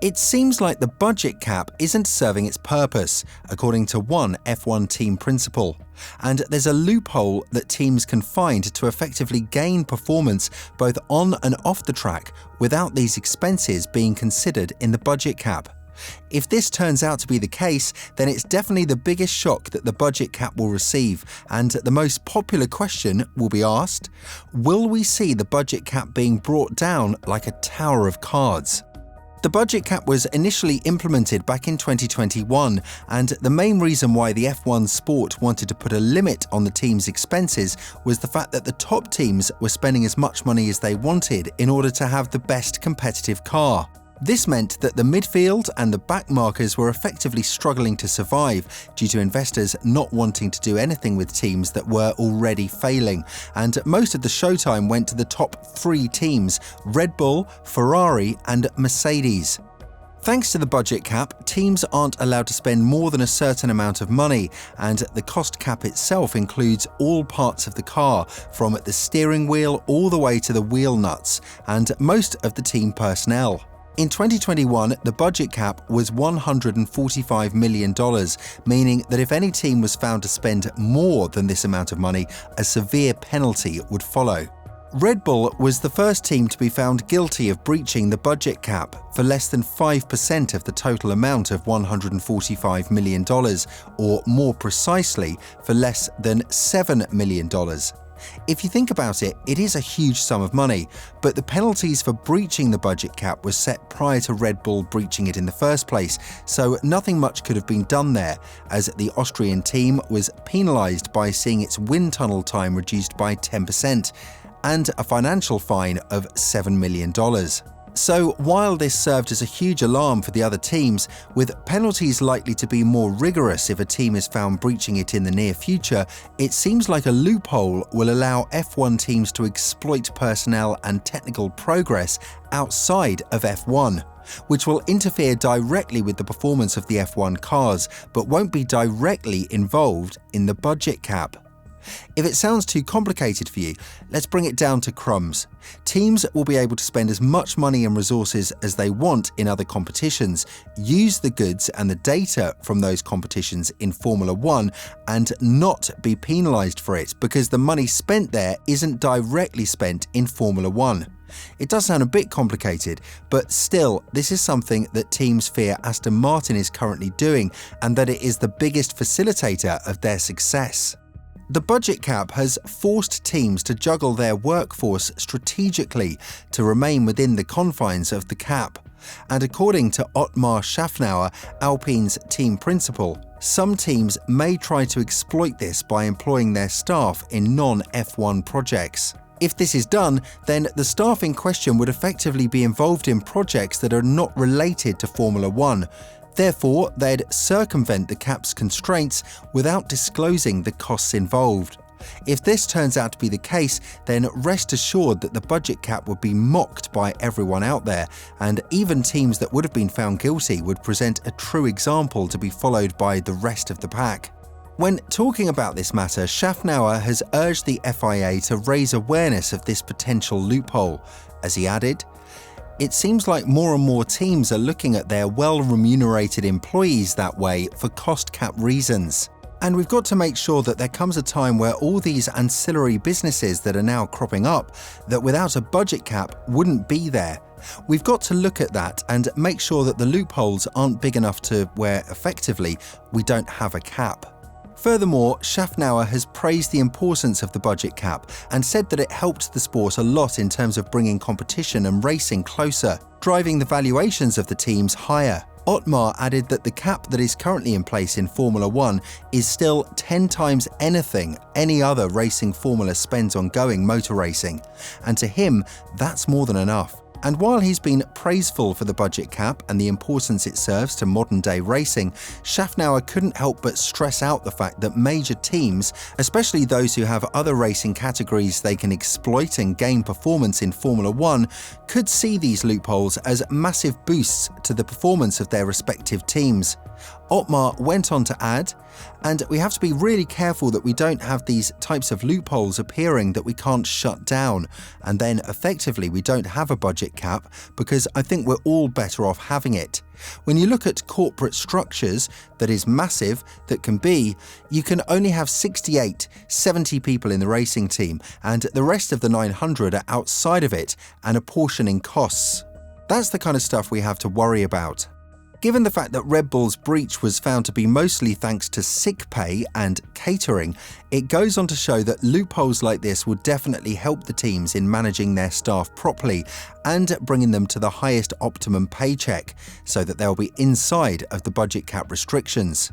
It seems like the budget cap isn't serving its purpose, according to one F1 team principal. And there's a loophole that teams can find to effectively gain performance both on and off the track without these expenses being considered in the budget cap. If this turns out to be the case, then it's definitely the biggest shock that the budget cap will receive, and the most popular question will be asked: will we see the budget cap being brought down like a tower of cards? The budget cap was initially implemented back in 2021, and the main reason why the F1 sport wanted to put a limit on the team's expenses was the fact that the top teams were spending as much money as they wanted in order to have the best competitive car. This meant that the midfield and the back markers were effectively struggling to survive due to investors not wanting to do anything with teams that were already failing, and most of the showtime went to the top 3 teams: Red Bull, Ferrari and Mercedes. Thanks to the budget cap, teams aren't allowed to spend more than a certain amount of money, and the cost cap itself includes all parts of the car, from the steering wheel all the way to the wheel nuts, and most of the team personnel. In 2021, the budget cap was $145 million, meaning that if any team was found to spend more than this amount of money, a severe penalty would follow. Red Bull was the first team to be found guilty of breaching the budget cap for less than 5% of the total amount of $145 million, or more precisely, for less than $7 million. If you think about it, it is a huge sum of money, but the penalties for breaching the budget cap were set prior to Red Bull breaching it in the first place, so nothing much could have been done there, as the Austrian team was penalised by seeing its wind tunnel time reduced by 10%, and a financial fine of $7 million. So while this served as a huge alarm for the other teams, with penalties likely to be more rigorous if a team is found breaching it in the near future, it seems like a loophole will allow F1 teams to exploit personnel and technical progress outside of F1, which will interfere directly with the performance of the F1 cars, but won't be directly involved in the budget cap. If it sounds too complicated for you, let's bring it down to crumbs. Teams will be able to spend as much money and resources as they want in other competitions, use the goods and the data from those competitions in Formula 1, and not be penalised for it because the money spent there isn't directly spent in Formula 1. It does sound a bit complicated, but still, this is something that teams fear Aston Martin is currently doing, and that it is the biggest facilitator of their success. The budget cap has forced teams to juggle their workforce strategically to remain within the confines of the cap. And according to Otmar Schaffnauer, Alpine's team principal, some teams may try to exploit this by employing their staff in non-F1 projects. If this is done, then the staff in question would effectively be involved in projects that are not related to Formula 1. Therefore, they'd circumvent the cap's constraints without disclosing the costs involved. If this turns out to be the case, then rest assured that the budget cap would be mocked by everyone out there, and even teams that would have been found guilty would present a true example to be followed by the rest of the pack. When talking about this matter, Schaffnauer has urged the FIA to raise awareness of this potential loophole. As he added, "It seems like more and more teams are looking at their well-remunerated employees that way for cost cap reasons. And we've got to make sure that there comes a time where all these ancillary businesses that are now cropping up, that without a budget cap wouldn't be there. We've got to look at that and make sure that the loopholes aren't big enough to where, effectively, we don't have a cap." Furthermore, Schaffnauer has praised the importance of the budget cap and said that it helped the sport a lot in terms of bringing competition and racing closer, driving the valuations of the teams higher. Otmar added that the cap that is currently in place in Formula 1 is still 10 times anything any other racing formula spends on going motor racing, and to him, that's more than enough. And while he's been praiseful for the budget cap and the importance it serves to modern-day racing, Schaffnauer couldn't help but stress out the fact that major teams, especially those who have other racing categories they can exploit and gain performance in Formula 1, could see these loopholes as massive boosts to the performance of their respective teams. Otmar went on to add, and we have to be really careful that we don't have these types of loopholes appearing that we can't shut down, and then effectively we don't have a budget cap, because I think we're all better off having it. When you look at corporate structures that is massive, that can be, you can only have 68, 70 people in the racing team, and the rest of the 900 are outside of it and apportioning costs. That's the kind of stuff we have to worry about. Given the fact that Red Bull's breach was found to be mostly thanks to sick pay and catering, it goes on to show that loopholes like this will definitely help the teams in managing their staff properly and bringing them to the highest optimum paycheck, so that they'll be inside of the budget cap restrictions.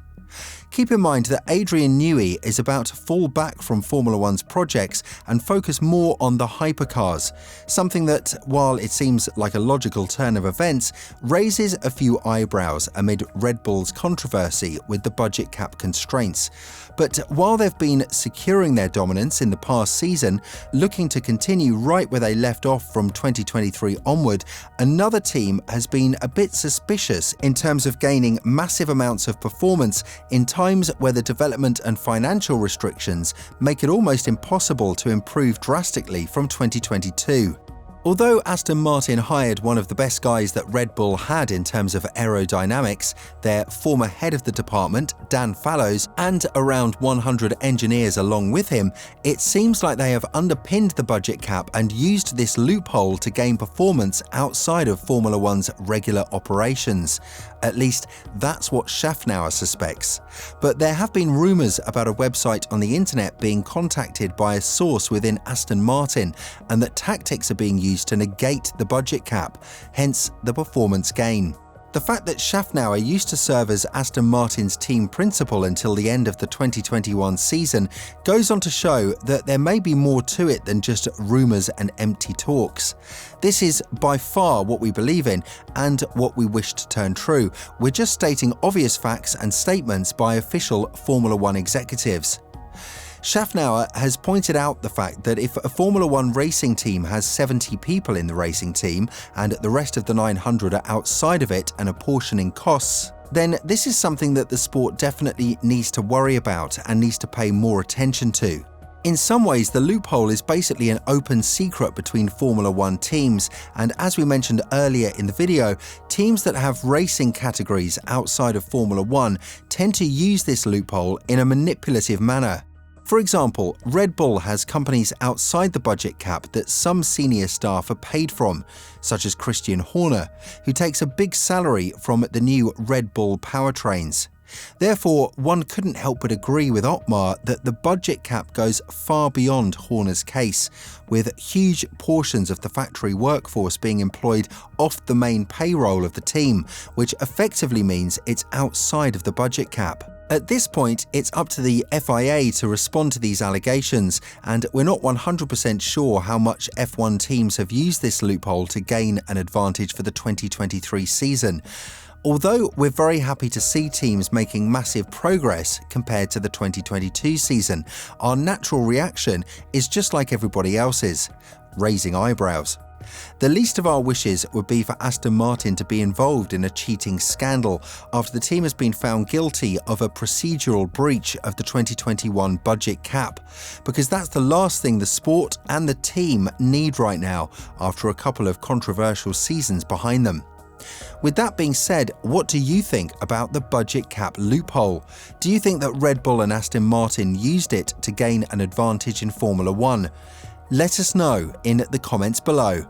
Keep in mind that Adrian Newey is about to fall back from Formula One's projects and focus more on the hypercars, something that, while it seems like a logical turn of events, raises a few eyebrows amid Red Bull's controversy with the budget cap constraints. But while they've been securing their dominance in the past season, looking to continue right where they left off from 2023 onward, another team has been a bit suspicious in terms of gaining massive amounts of performance in times where the development and financial restrictions make it almost impossible to improve drastically from 2022. Although Aston Martin hired one of the best guys that Red Bull had in terms of aerodynamics, their former head of the department, Dan Fallows, and around 100 engineers along with him, it seems like they have underpinned the budget cap and used this loophole to gain performance outside of Formula One's regular operations. At least that's what Schaffnauer suspects. But there have been rumours about a website on the internet being contacted by a source within Aston Martin, and that tactics are being used to negate the budget cap, hence the performance gain. The fact that Schaffnauer used to serve as Aston Martin's team principal until the end of the 2021 season goes on to show that there may be more to it than just rumours and empty talks. This is by far what we believe in and what we wish to turn true. We're just stating obvious facts and statements by official Formula One executives. Schaffnauer has pointed out the fact that if a Formula One racing team has 70 people in the racing team and the rest of the 900 are outside of it and apportioning costs, then this is something that the sport definitely needs to worry about and needs to pay more attention to. In some ways, the loophole is basically an open secret between Formula One teams, and as we mentioned earlier in the video, teams that have racing categories outside of Formula One tend to use this loophole in a manipulative manner. For example, Red Bull has companies outside the budget cap that some senior staff are paid from, such as Christian Horner, who takes a big salary from the new Red Bull powertrains. Therefore, one couldn't help but agree with Otmar that the budget cap goes far beyond Horner's case, with huge portions of the factory workforce being employed off the main payroll of the team, which effectively means it's outside of the budget cap. At this point, it's up to the FIA to respond to these allegations, and we're not 100% sure how much F1 teams have used this loophole to gain an advantage for the 2023 season. Although we're very happy to see teams making massive progress compared to the 2022 season, our natural reaction is just like everybody else's, raising eyebrows. The least of our wishes would be for Aston Martin to be involved in a cheating scandal after the team has been found guilty of a procedural breach of the 2021 budget cap, because that's the last thing the sport and the team need right now after a couple of controversial seasons behind them. With that being said, what do you think about the budget cap loophole? Do you think that Red Bull and Aston Martin used it to gain an advantage in Formula One? Let us know in the comments below.